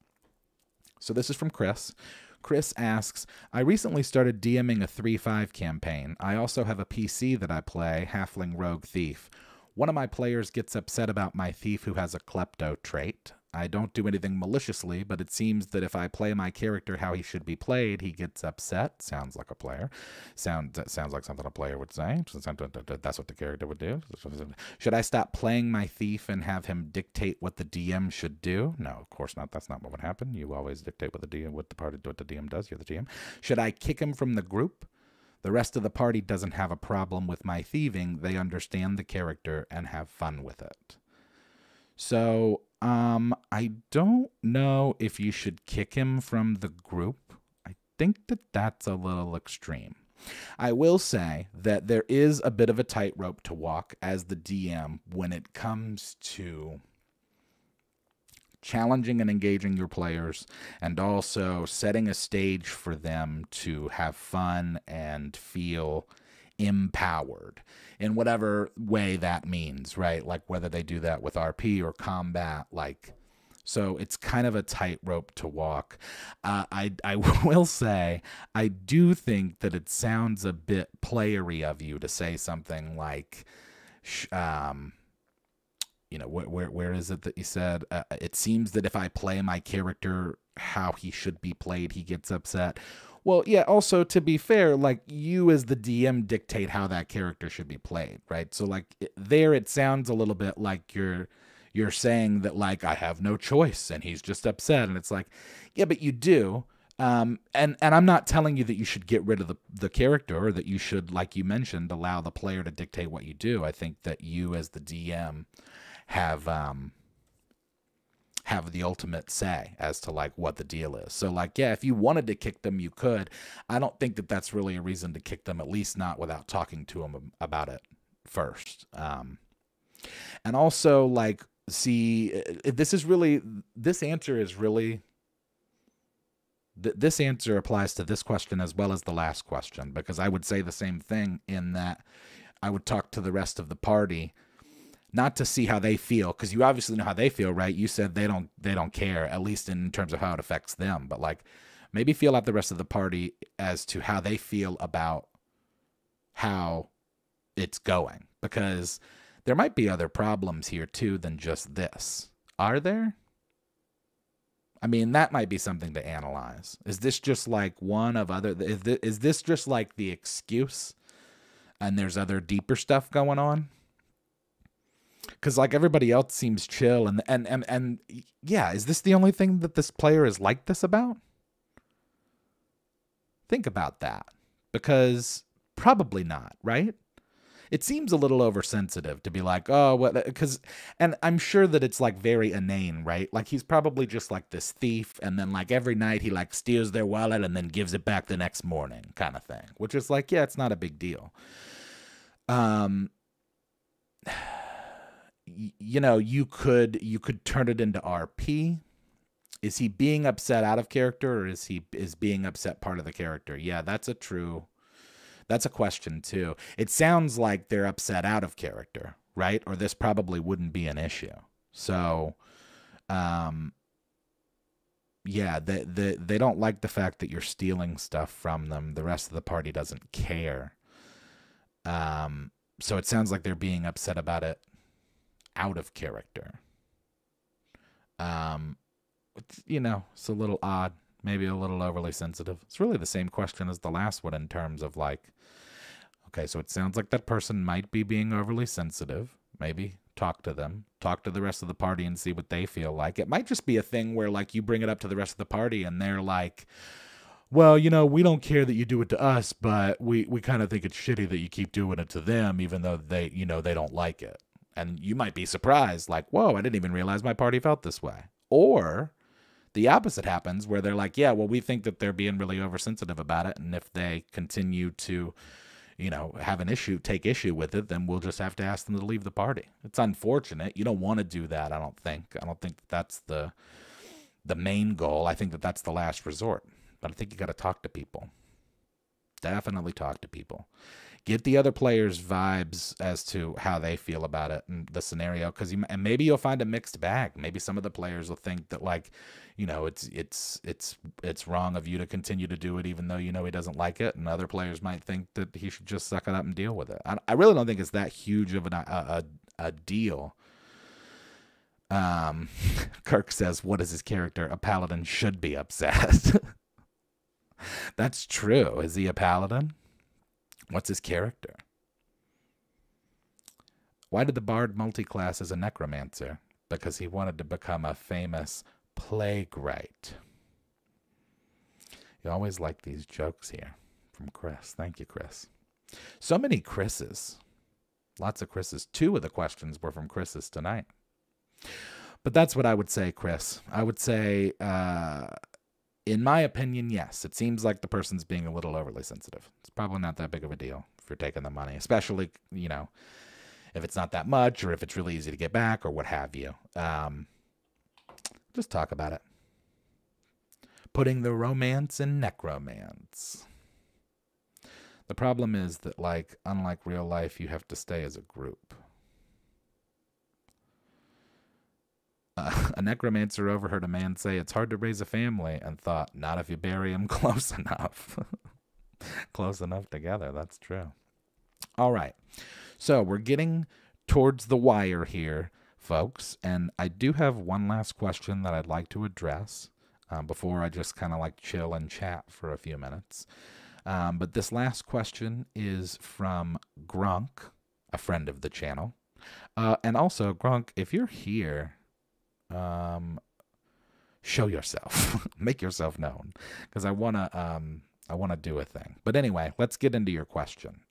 So this is from Chris. Chris asks, I recently started DMing a 3-5 campaign. I also have a PC that I play, Halfling Rogue Thief. One of my players gets upset about my thief who has a klepto trait. I don't do anything maliciously, but it seems that if I play my character how he should be played, he gets upset. Sounds like a player. Sounds like something a player would say. That's what the character would do. Should I stop playing my thief and have him dictate what the DM should do? No, of course not. That's not what would happen. You always dictate what the DM does. You're the DM. Should I kick him from the group? The rest of the party doesn't have a problem with my thieving. They understand the character and have fun with it. So, I don't know if you should kick him from the group. I think that that's a little extreme. I will say that there is a bit of a tightrope to walk as the DM when it comes to challenging and engaging your players and also setting a stage for them to have fun and feel empowered in whatever way that means, right? Like whether they do that with RP or combat, like, so it's kind of a tightrope to walk. I will say, I do think that it sounds a bit playery of you to say something like, you know, where is it that you said, it seems that if I play my character how he should be played, he gets upset. Well, yeah, also, to be fair, like, you as the DM dictate how that character should be played, right? So, like, there it sounds a little bit like you're saying that, like, I have no choice and he's just upset. And it's like, yeah, but you do. And I'm not telling you that you should get rid of the character or that you should, like you mentioned, allow the player to dictate what you do. I think that you as the DM have the ultimate say as to like what the deal is. So like, yeah, if you wanted to kick them, you could. I don't think that that's really a reason to kick them, at least not without talking to them about it first. And also like, see, this answer applies to this question as well as the last question, because I would say the same thing in that I would talk to the rest of the party, not to see how they feel, because you obviously know how they feel, right? You said they don't care, at least in terms of how it affects them. But like, maybe feel out the rest of the party as to how they feel about how it's going, because there might be other problems here too than just this. Are there? I mean, that might be something to analyze. Is this just like one of other? Is this just like the excuse, and there's other deeper stuff going on? Because like everybody else seems chill, and yeah, is this the only thing that this player is like this about? Think about that, because probably not, right? It seems a little oversensitive to be like, oh, what? Because, and I'm sure that it's like very inane, right? Like he's probably just like this thief, and then like every night he like steals their wallet and then gives it back the next morning, kind of thing. Which is like, yeah, it's not a big deal. You know, you could turn it into RP. Is he being upset out of character, or is being upset part of the character? Yeah, that's a question too. It sounds like they're upset out of character, right? Or this probably wouldn't be an issue. So, yeah, they don't like the fact that you're stealing stuff from them. The rest of the party doesn't care. So it sounds like they're being upset about it out of character. You know, it's a little odd, maybe a little overly sensitive. It's really the same question as the last one in terms of like, okay, so it sounds like that person might be being overly sensitive. Maybe talk to them, talk to the rest of the party and see what they feel like. It might just be a thing where like you bring it up to the rest of the party and they're like, well, you know, we don't care that you do it to us, but we kind of think it's shitty that you keep doing it to them, even though they, you know, they don't like it. And you might be surprised, like, whoa, I didn't even realize my party felt this way. Or the opposite happens where they're like, yeah, well, we think that they're being really oversensitive about it. And if they continue to, you know, have an issue, take issue with it, then we'll just have to ask them to leave the party. It's unfortunate. You don't want to do that, I don't think. I don't think that's the main goal. I think that that's the last resort. But I think you got to talk to people. Definitely talk to people. Get the other players' vibes as to how they feel about it and the scenario, and maybe you'll find a mixed bag. Maybe some of the players will think that, like, you know, it's wrong of you to continue to do it even though you know he doesn't like it, and other players might think that he should just suck it up and deal with it. I really don't think it's that huge of a deal. Kirk says, "What is his character? A paladin should be upset." That's true. Is he a paladin? What's his character? Why did the bard multi-class as a necromancer? Because he wanted to become a famous plague rite. You always like these jokes here from Chris. Thank you, Chris. So many Chris's. Lots of Chris's. 2 of the questions were from Chris's tonight. But that's what I would say, Chris. I would say, in my opinion, yes. It seems like the person's being a little overly sensitive. It's probably not that big of a deal if you're taking the money, especially, you know, if it's not that much or if it's really easy to get back or what have you. Just talk about it. Putting the romance in necromance. The problem is that, like, unlike real life, you have to stay as a group. A necromancer overheard a man say, "It's hard to raise a family," and thought, "Not if you bury him close enough." Close enough together, that's true. All right, so we're getting towards the wire here, folks, and I do have one last question that I'd like to address before I just kind of like chill and chat for a few minutes. But this last question is from Grunk, a friend of the channel. And also, Grunk, if you're here, show yourself. Make yourself known, because I want to do a thing. But anyway, let's get into your question.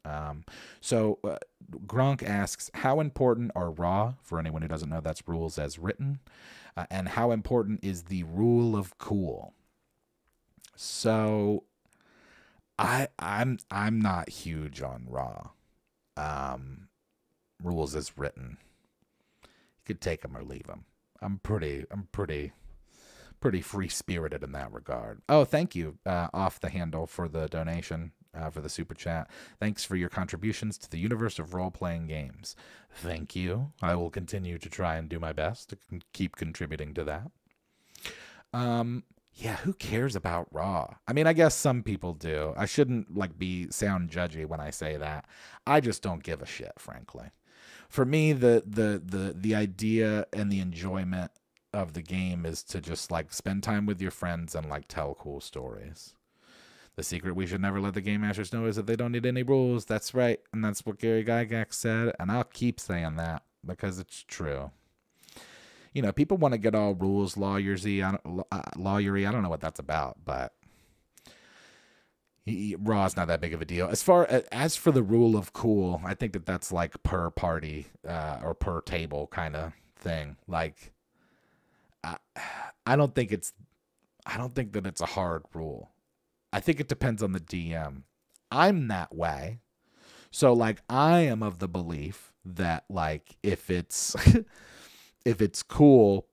So Gronk asks, how important are raw? For anyone who doesn't know, that's rules as written. And how important is the rule of cool? So I'm not huge on raw. Rules as written. You could take them or leave them. I'm pretty free-spirited in that regard. Oh, thank you, Off the Handle, for the donation, for the super chat. Thanks for your contributions to the universe of role-playing games. Thank you. I will continue to try and do my best to keep contributing to that. Yeah, who cares about raw? I mean, I guess some people do. I shouldn't like sound judgy when I say that. I just don't give a shit, frankly. For me, the idea and the enjoyment of the game is to just like spend time with your friends and like tell cool stories. The secret we should never let the game masters know is that they don't need any rules. That's right, and that's what Gary Gygax said, and I'll keep saying that because it's true. You know, people want to get all rules lawyery. I don't know what that's about, but Raw's not that big of a deal. As for the rule of cool, I think that's like per party or per table kind of thing. Like, I don't think that it's a hard rule. I think it depends on the DM. I'm that way. So like I am of the belief that like if it's if it's cool.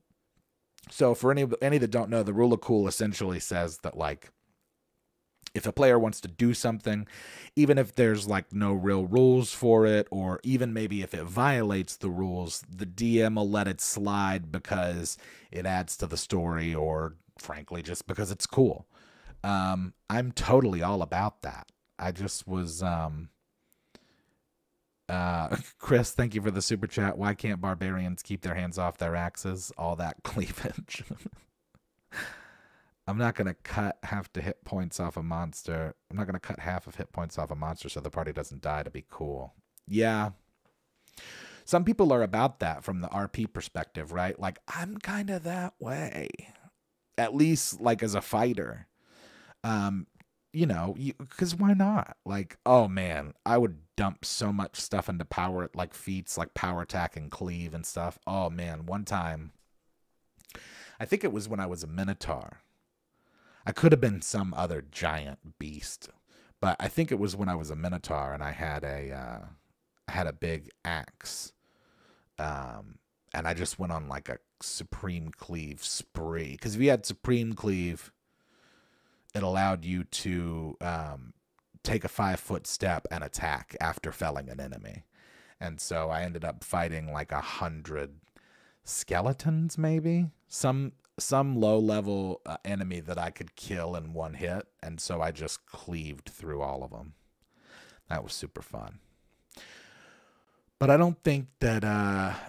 So for any that don't know, the rule of cool essentially says that like if a player wants to do something, even if there's like no real rules for it, or even maybe if it violates the rules, the DM will let it slide because it adds to the story, or frankly, just because it's cool. I'm totally all about that. I just was, Chris, thank you for the super chat. Why can't barbarians keep their hands off their axes? All that cleavage. I'm not going to cut half the hit points off a monster. I'm not going to cut half of hit points off a monster so the party doesn't die to be cool. Yeah. Some people are about that from the RP perspective, right? Like, I'm kind of that way. At least, like, as a fighter. You know, because why not? Like, oh, man, I would dump so much stuff into power, like, feats, like power attack and cleave and stuff. Oh, man, one time, I think it was when I was a Minotaur. I could have been some other giant beast, but I think it was when I was a Minotaur and I had a big axe, and I just went on like a Supreme Cleave spree. Because if you had Supreme Cleave, it allowed you to take a 5-foot step and attack after felling an enemy. And so I ended up fighting like 100 skeletons, maybe some low-level enemy that I could kill in one hit, and so I just cleaved through all of them. That was super fun. But I don't think that,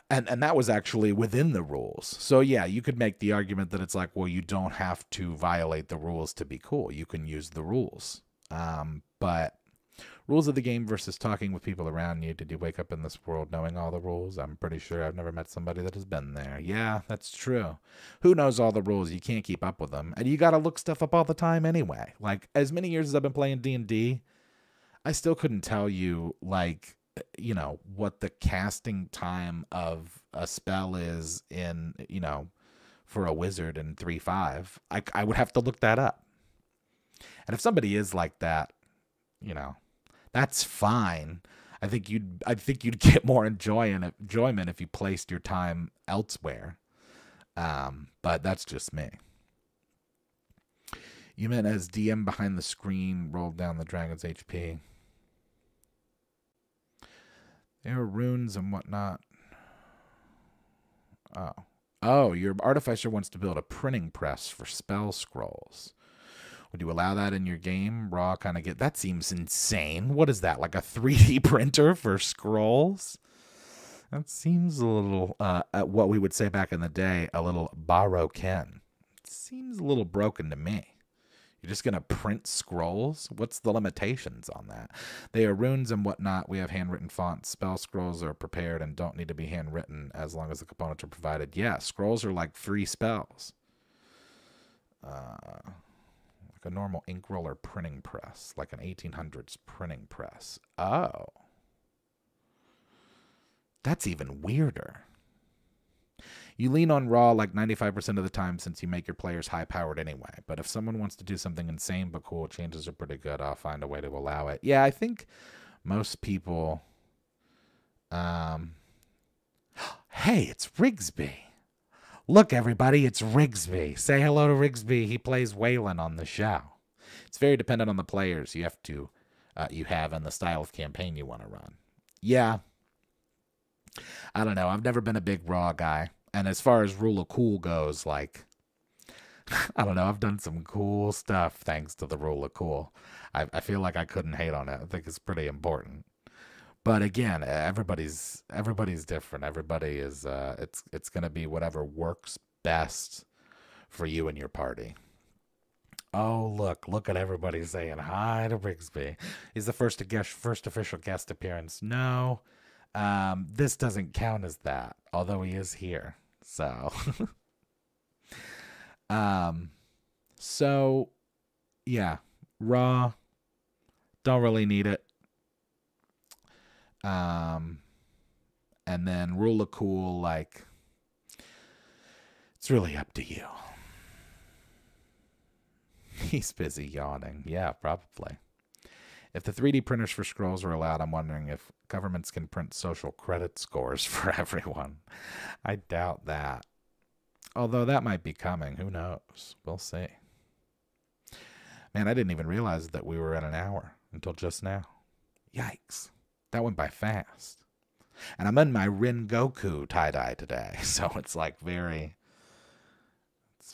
and that was actually within the rules. So yeah, you could make the argument that it's like, well, you don't have to violate the rules to be cool. You can use the rules. But rules of the game versus talking with people around you. Did you wake up in this world knowing all the rules? I'm pretty sure I've never met somebody that has been there. Yeah, that's true. Who knows all the rules? You can't keep up with them. And you got to look stuff up all the time anyway. Like, as many years as I've been playing D&D, I still couldn't tell you, like, you know, what the casting time of a spell is in, you know, for a wizard in 3.5. I would have to look that up. And if somebody is like that, you know, that's fine. I think you'd get more enjoyment if you placed your time elsewhere. But that's just me. You meant as DM behind the screen rolled down the dragon's HP. There are runes and whatnot. Oh, your artificer wants to build a printing press for spell scrolls. Would you allow that in your game? Raw kind of that seems insane. What is that, like a 3D printer for scrolls? That seems a little, what we would say back in the day, a little baroque-ken. It seems a little broken to me. You're just going to print scrolls? What's the limitations on that? They are runes and whatnot. We have handwritten fonts. Spell scrolls are prepared and don't need to be handwritten as long as the components are provided. Yeah, scrolls are like free spells. Like a normal ink roller printing press. Like an 1800s printing press. Oh. That's even weirder. You lean on raw like 95% of the time since you make your players high-powered anyway. But if someone wants to do something insane but cool, changes are pretty good. I'll find a way to allow it. Yeah, I think most people... Hey, it's Rigsby. Look, everybody, it's Rigsby. Say hello to Rigsby. He plays Waylon on the show. It's very dependent on the players you have and the style of campaign you want to run. Yeah. I don't know. I've never been a big raw guy. And as far as rule of cool goes, like, I don't know. I've done some cool stuff thanks to the rule of cool. I feel like I couldn't hate on it. I think it's pretty important. But again, everybody's different. Everybody is, it's going to be whatever works best for you and your party. Oh, look at everybody saying hi to Rigsby. He's the first official guest appearance. No. This doesn't count as that, although he is here. So, so yeah, raw, don't really need it. And then rule of cool, like, it's really up to you. He's busy yawning. Yeah, probably. If the 3D printers for scrolls are allowed, I'm wondering if governments can print social credit scores for everyone. I doubt that. Although that might be coming. Who knows? We'll see. Man, I didn't even realize that we were at an hour until just now. Yikes. That went by fast. And I'm in my Rengoku tie-dye today. So it's like very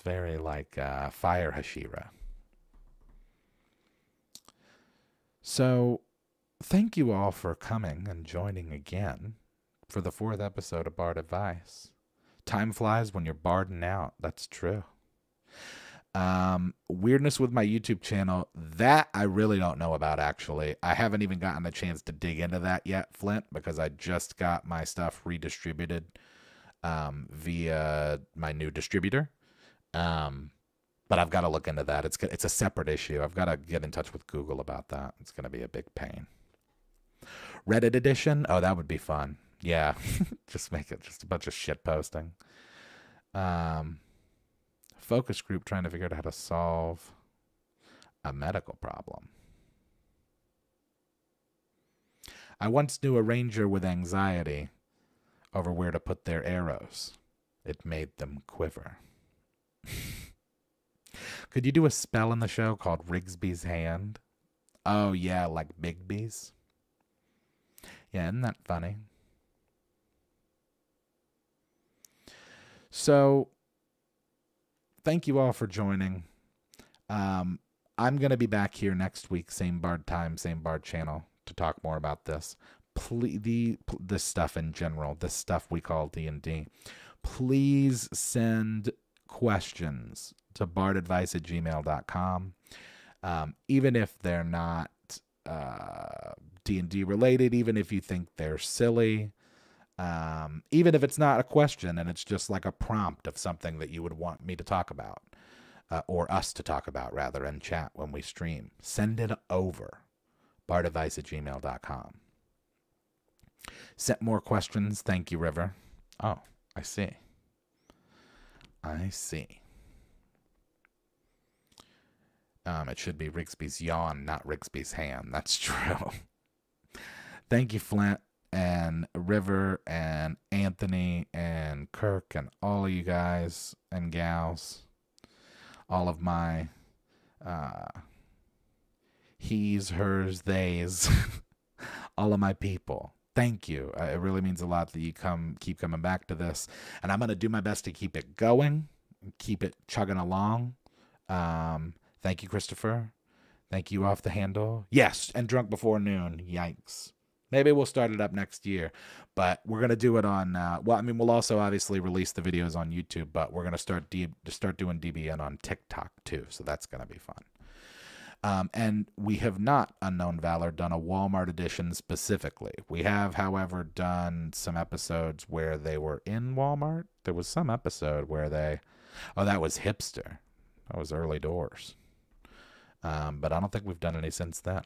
like Fire Hashira. So, thank you all for coming and joining again for the 4th episode of Bard Advice. Time flies when you're barding out. That's true. Weirdness with my YouTube channel, that I really don't know about, actually. I haven't even gotten a chance to dig into that yet, Flint, because I just got my stuff redistributed via my new distributor. But I've got to look into that. It's a separate issue. I've got to get in touch with Google about that. It's going to be a big pain. Reddit edition? Oh, that would be fun. Yeah. Just make it just a bunch of shit posting. Focus group trying to figure out how to solve a medical problem. I once knew a ranger with anxiety over where to put their arrows. It made them quiver. Could you do a spell in the show called Rigsby's hand? Oh, yeah, like Bigby's. Yeah, isn't that funny? So, thank you all for joining. I'm going to be back here next week, same Bard time, same Bard channel, to talk more about this. This stuff in general, this stuff we call D&D. Please send questions to bardadvice@gmail.com. Even if they're not D&D related, even if you think they're silly, even if it's not a question and it's just like a prompt of something that you would want me to talk about, or us to talk about, rather, in chat when we stream, send it over. bardadvice@gmail.com. Set more questions. Thank you, River. Oh, I see. It should be Rigsby's yawn, not Rigsby's hand. That's true. Thank you, Flint and River and Anthony and Kirk and all of you guys and gals. All of my he's, hers, theys. All of my people. Thank you. It really means a lot that you keep coming back to this. And I'm going to do my best to keep it going, keep it chugging along. Thank you, Christopher. Thank you, Off the Handle. Yes, and Drunk Before Noon. Yikes. Maybe we'll start it up next year. But we're going to do it on, we'll also obviously release the videos on YouTube, but we're going to start doing DBN on TikTok too. So that's going to be fun. And we have not, Unknown Valor, done a Walmart edition specifically. We have, however, done some episodes where they were in Walmart. There was some episode where that was Hipster. That was early doors. But I don't think we've done any since then.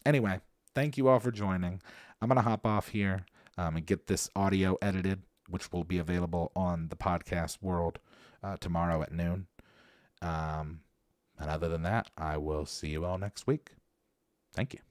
Anyway, thank you all for joining. I'm going to hop off here and get this audio edited, which will be available on the podcast world tomorrow at noon. And other than that, I will see you all next week. Thank you.